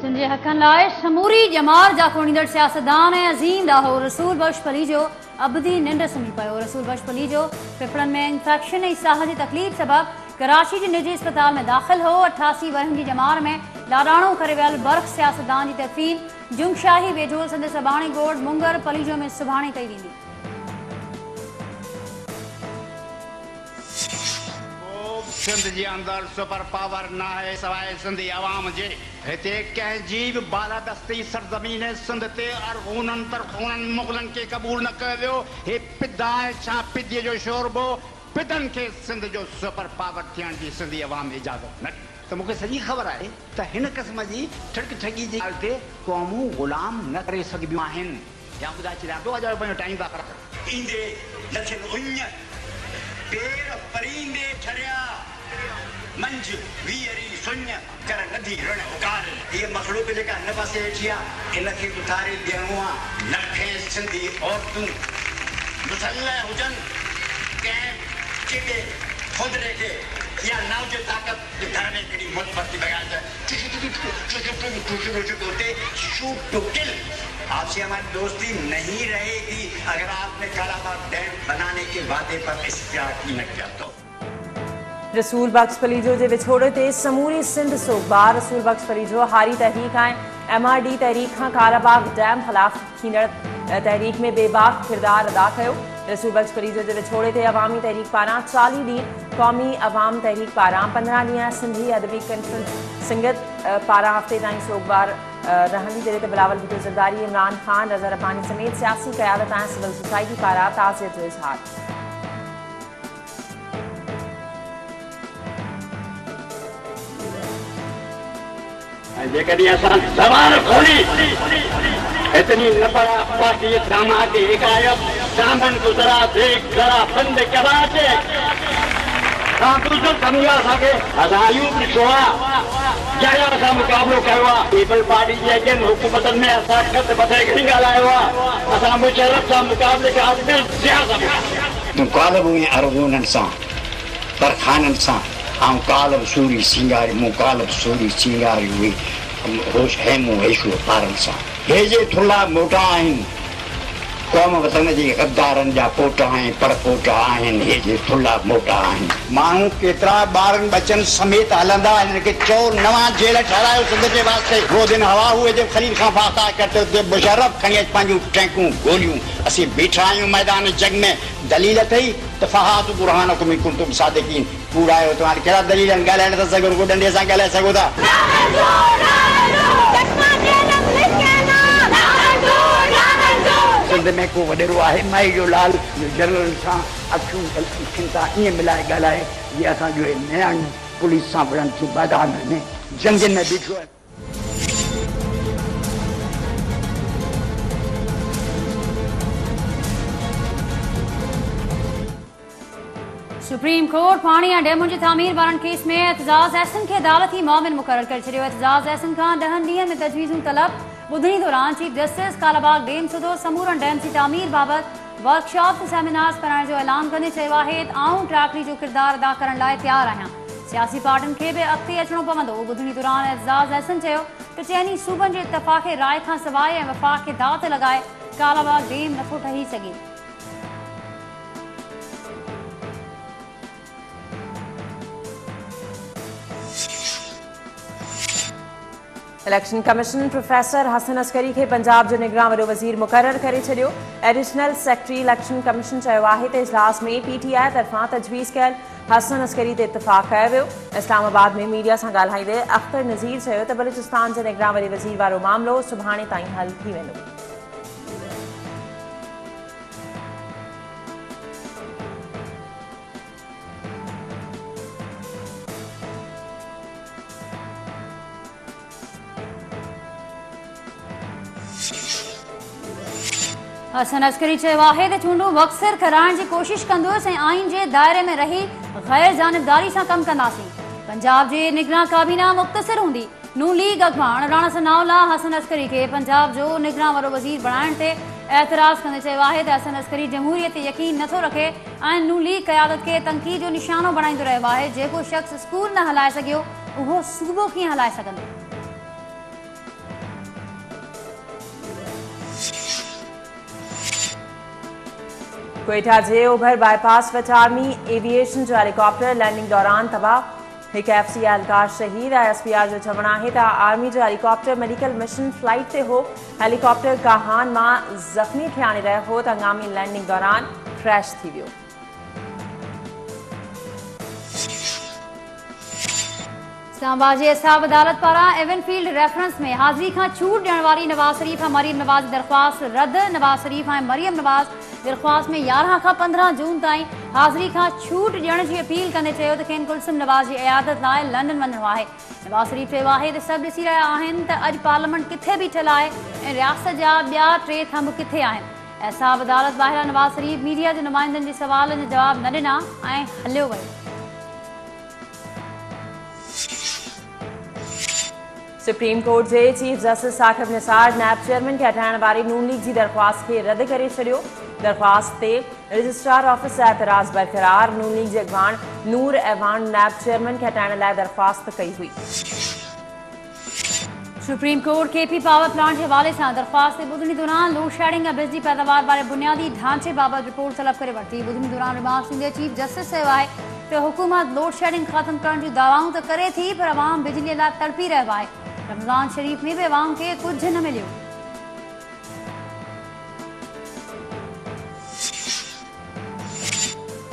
सिंध जे हक़नि लाइ शमूरी ॼमार जा कोणींदड़ सियासतदान ऐं अज़ीम ॾाहो रसूल बख्श पली जो अबदी निंड सुम्ही पियो। रसूल बख्श पली जो फेफड़नि में इंफेक्शन ऐं साह जी तकलीफ़ सबबि कराची जे निजी अस्पताल में दाख़िल हो। 88 वरनि जी ॼमार में लाडाणो करे वियल बर्क़ सियासतदान जी तदफ़ीन जुंगशाही वेझो संदसि अबाणी ॻोठ मुंगर पलीजो में सुभाणे कई वेंदी। सिंध जे अंदर सुपर पावर ना है सवाइ सिंधी अवाम जे। हिते कंहिंजी बि बालादस्ती सरज़मीन सिंध ते अरगूननि तरगूननि मुग़लनि खे क़बूल न कयो वियो। हे पिदा ऐं छा पिदीअ जो शोरबो पिदनि खे सिंध जो सुपर पावर थियण जी सिंधी अवाम इजाज़त न ॾी। त मूंखे सॼी ख़बर आहे त हिन क़िस्म जी ठग ठगी जी ॻाल्हि ते क़ौमूं ग़ुलाम न करे सघंदियूं आहिनि। या ॿुधाए छॾियां थो अॼु पंहिंजो टाइम था ख़राबु ईंदे लथियलु उञ पेर परींदे छड़िया मंझ वीअरी सुञ कर नदी रण उकार। ये मखलूक जेका हिन पासे वेठी आहे हिनखे उथारे ॾियणो आहे। लखे सिंधी औरतूं मुसल्ह हुजनि कंहिं चिटे खुदरे खे या नाव जे ताक़त घर में हिकिड़ी मुतबती बगाए होते शूट टू किल। आपसे हमारी दोस्ती नहीं रहेगी अगर आपने कालाबाग डैम बनाने के वादे पर इश्तिहार न किया तो। रसूल बख्श पलीजो जे विछोड़े ते समूरी सिंध सोगबार। रसूल बख्श पलीजो हारी तहरीक ऐं MRD तहरीक खां कालाबाग डैम ख़िलाफ़ थींदड़ तहरीक में बेबाक किरदार अदा कयो। रसूल बख्श पलीजो जे विछोड़े ते अवामी तहरीक पारां 40 ॾींहं, क़ौमी अवाम तहरीक पारां 15 ॾींहं, सिंधी अदबी कॉन्फ्रेंस सिंगत पारां हफ़्ते ताईं सोगबार रहंदी। जॾहिं त बिलावल भुट्टो ज़रदारी, इमरान खान, रज़ा रब्बानी समेत सियासी क़यादत ऐं सिविल सोसाइटी पारां ताज़ियत जो इज़हार। जेकॾहिं असां ज़बान खोली इतनी न पड़ा पार्टी दामा के हिकायत दामन गुजरा देख जरा बंद कराचे दूसरो समझा सके असायूं ॾिठो आहे जंहिं असां मुक़ाबिलो कयो आहे। पीपल पार्टी जे अॻियनि हुकूमतनि में असां खत बथे घणी ॻाल्हायो आहे। असां मुशर्रफ सां मुक़ाबले खां मुकालबो ऐं अरगूननि सां तरखाननि सां ऐं कालब सूरी सिंगारी मूं कालब सूरी सिंगारी हुई होश है मूं हेशो पारनि सां। हे जे थुल्हा मोटा आहिनि क़ौम वतन जे गद्दारनि जा पोटा ऐं परपोटा आहिनि। हे जे थुल्हा मोटा आहिनि। माण्हू केतिरा ॿारनि बचनि समेत हलंदा हिन खे चओ नवां जेल ठहिरायो सिंध जे वास्ते। वो दिन हवा हुए जब खलील खां फाता करते थे मुशर्रफ खणी अच पंहिंजूं टैंकूं गोलियूं। असीं बीठा आहियूं मैदान जंग में। दलील अथई त फ़हात बुरहानकुम इन कुंतुम सादिकीन। कूड़ा आहियो तव्हां कहिड़ा दलील आहिनि ॻाल्हाए नथा सघो रुॻो डंडे सां ॻाल्हाए सघो था। सिंध में को वॾेरो आहे माई जो लाल जनरल सां अखियूं सां ईअं मिलाए ॻाल्हाए जीअं असांजो नया पुलिस सां विढ़नि थियूं मैदान में जंगनि में बीठो आहे। सुप्रीम कोर्ट पाणी ऐं डैमुनि जी तामीर वारनि केस में एतजाज़ अहसन खे अदालती मुआविन मुक़ररु करे छॾियो। एतजाज़ अहसन खां 10 ॾींहनि में तजवीज़ूं तलब ॿुधणी दौरान चीफ जस्टिस कालाबाग डैम सूधो समूरन डैम जी तामीर बाबति वर्कशॉप सेमिनार्स कराइण जो ऐलान कंदे चयो आहे त आऊं ट्रैकरी जो किरदारु अदा करण लाइ तयारु आहियां। सियासी पार्टियुनि खे बि अॻिते अचणो पवंदो। ॿुधणी दौरान एतजाज़ अहसन चयो त चइनी सूबनि जे इतफ़ाक़ राय खां सवाइ ऐं वफ़ाक़ खे दाव ते लॻाए कालाबाग डैम नथो ठही सघे। Election commission professor Hasan Askari खे पंजाब जो निगरान वॾो वज़ीर मुक़ररु करे छॾियो। एडिशनल सेक्रेटरी इलेक्शन कमीशन चयो आहे त इजलास में PTI तरफ़ां तजवीज़ कयल हसन अस्करी ते इतफ़ाक़ कयो वियो। इस्लामाबाद में मीडिया सां ॻाल्हाईंदे अख्तर नज़ीर चयो त बलूचिस्तान जे निगरान वॾे वज़ीर वारो मामिलो सुभाणे ताईं हल थी वेंदो। हसन अस्करी चयो आहे त चूंडूं वक़्सर कराइण जी कोशिश कंदुसि ऐं आइन जे दायरे में रही गैर जानिबदारी सां कमु कंदासीं। पंजाब जे निगरान काबीना मुख़्तसिर हूंदी। नून लीग अॻवान राणा सनाउल्ला हसन अस्करी खे पंजाब जो निगरान वॾो वज़ीर बणाइण ते एतिराज़ कंदे चयो आहे त हसन अस्करी जमहूरियत ते यकीन नथो रखे ऐं नून लीग क़यादत खे तनक़ीद जो निशानो बणाईंदो रहियो आहे। जेको शख़्स स्कूल न हलाए सघियो उहो सूबो कीअं हलाए सघंदो। क्वेटा जे ओभर बाईपास वटि आर्मी एविएशन जो हेलीकॉप्टर लैंडिंग दौरान तबाह। एक FC एहलकार शहीद। ISPR जो चवणु आहे त आर्मी जो हेलीकॉप्टर मेडिकल मिशन फ्लाइट ते हो। हेलीकॉप्टर काहान मां ज़ख़्मी थे आणे रहियो हो त हंगामी लैंडिंग दौरान क्रैश थी वियो। इस्लामाबाद जे असाब अदालत पारां एवनफील्ड रेफरेंस में हाज़िरी खां छूट ॾियण वारी नवाज़ शरीफ ऐं मरियम नवाज़ जी दरख़्वास्त रद्द। नवाज़ शरीफ ऐं मरियम नवाज़ दरख़्वास्त में 11 खां 15 जून ताईं हाज़िरी खां छूट ॾियण जी अपील कंदे चयो त खेनि कुलसुम नवाज़ जी इयादत लाइ लंडन वञिणो आहे। नवाज़ शरीफ चयो आहे त सभु ॾिसी रहिया आहिनि त अॼु पार्लियामेंट किथे बीठल आहे ऐं रियासत जा ॿिया 3 थंभ किथे आहिनि। असाब अदालत ॿाहिरां नवाज़ शरीफ मीडिया जे नुमाइंदनि जे सवालनि जा जवाब न ॾिना ऐं हलियो वियो। सुप्रीम कोर्ट जे चीफ जस्टिस साकिब निसार नैब चेयरमैन खे हटाइण वारी नून लीग जी दरख़्वास्त खे रद्द करे छॾियो। दरख़्वास्त ते रजिस्ट्रार ऑफिस एतराज़ बरक़रार। नून लीग जे अॻवान नूर ऐवान नैब चेयरमैन खे हटाइण लाइ दरख़्वास्त कई हुई। Supreme court KP power plant के हवाले से दरख्वास्त से ॿुधणी दौरान लोड शेडिंग ऐं बिजली पैदावार वारे बुनियादी ढांचे बाबत रिपोर्ट तलब करे वरिती। ॿुधणी दौरान रिमार्क्स ॾींदे चीफ जस्टिस चयो आहे त हुकूमत लोड शेडिंग ख़त्म करण जूं दावाऊं त करे थी पर अवाम बिजलीअ लाइ तड़पी रहियो आहे। रमज़ान शरीफ में भी अवाम के कुछ न मिलियो।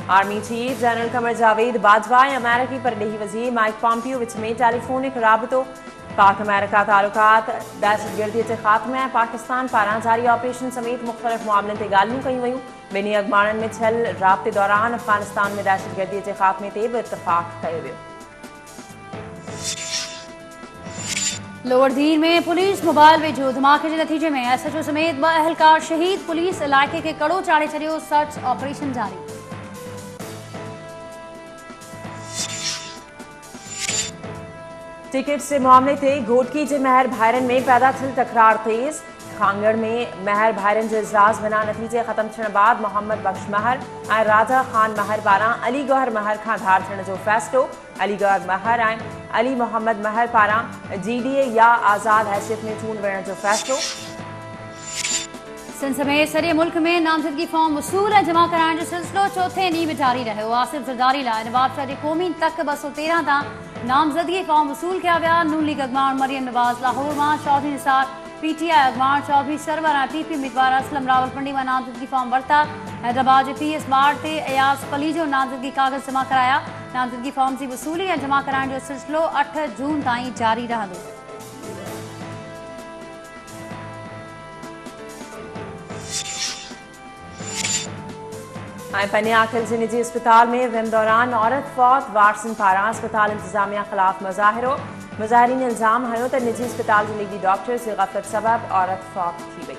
Army chief general Qamar Javed Bajwa ऐं अमेरिकी परॾेही वज़ीर माइक पॉम्पियो विच में टेलीफोनिक राबितो। पाक अमेरिका तालुकात दहशतगर्दी के ख़ात्मे ऐं पाकिस्तान पारां जारी ऑपरेशन समेत मुख़्तलिफ़ मामलनि ते ॻाल्हियूं कयूं वयूं। ॿिन्ही अॻवाननि में थियल राब्ते दौरान अफ़गानिस्तान में दहशतगर्दी के ख़ात्मे ते बि इत्तफ़ाक़ कयो वियो। लोअर दीर में पुलिस मोबाइल वेझो धमाके के नतीजे में SHO समेत 2 अहलकार शहीद। पुलिस इलाके के कड़ो चाढ़े छॾियो। सर्च ऑपरेशन जारी। टिकट से मामले ते घोटकी के महर भाइरन में पैदा थियल तकरार तेज। खांगड़ में महर भाइरन जो इजलास बिना नतीजे खत्म थियण बाद मोहम्मद बख्श महर और राजा खान महर पारां अली गौहर महर का धार थियण जो फैसलो। अली गौहर महर और अली मोहम्मद महर पारां GDA या आज़ाद हैसियत में चूंड विझण जो फैसलो। सिंध समेत सॼे मुल्क में नामज़दगी फॉर्म वसूल ऐं जमा कराइण जो सिलसिलो चौथे ॾींहुं बि जारी रहियो। आसिफ ज़रदारी लाइ नवाबशाह जे क़ौमी तक 213 तां नामज़दगी फॉर्म वसूल किया विया। नून लीग अॻवान मरियम नवाज़ लाहौर मां, चौधरी निसार PTI अॻवान चौधरी सरवर और PP उम्मीदवार असलम रावलपिंडी में नामज़दगी फॉर्म वरता। हैदराबाद के PS बाड़ से अयाज़ पलीजो नामज़दगी कागज़ जमा कराया। नामज़दगी फॉर्म की वसूली और जमा कराइण जो सिलसिलो 8 जून ताईं जारी रहंदो। पन्ने आखिल के निजी अस्पताल में विम दौरान औरत फौत। वारसन पारां अस्पताल इंतजामिया खिलाफ मुजाहिरो। मुजाहिरीन इल्ज़ाम हयो त निजी अस्पताल जी लेडी डॉक्टर से गफलत सबब औरत फौत थी वई।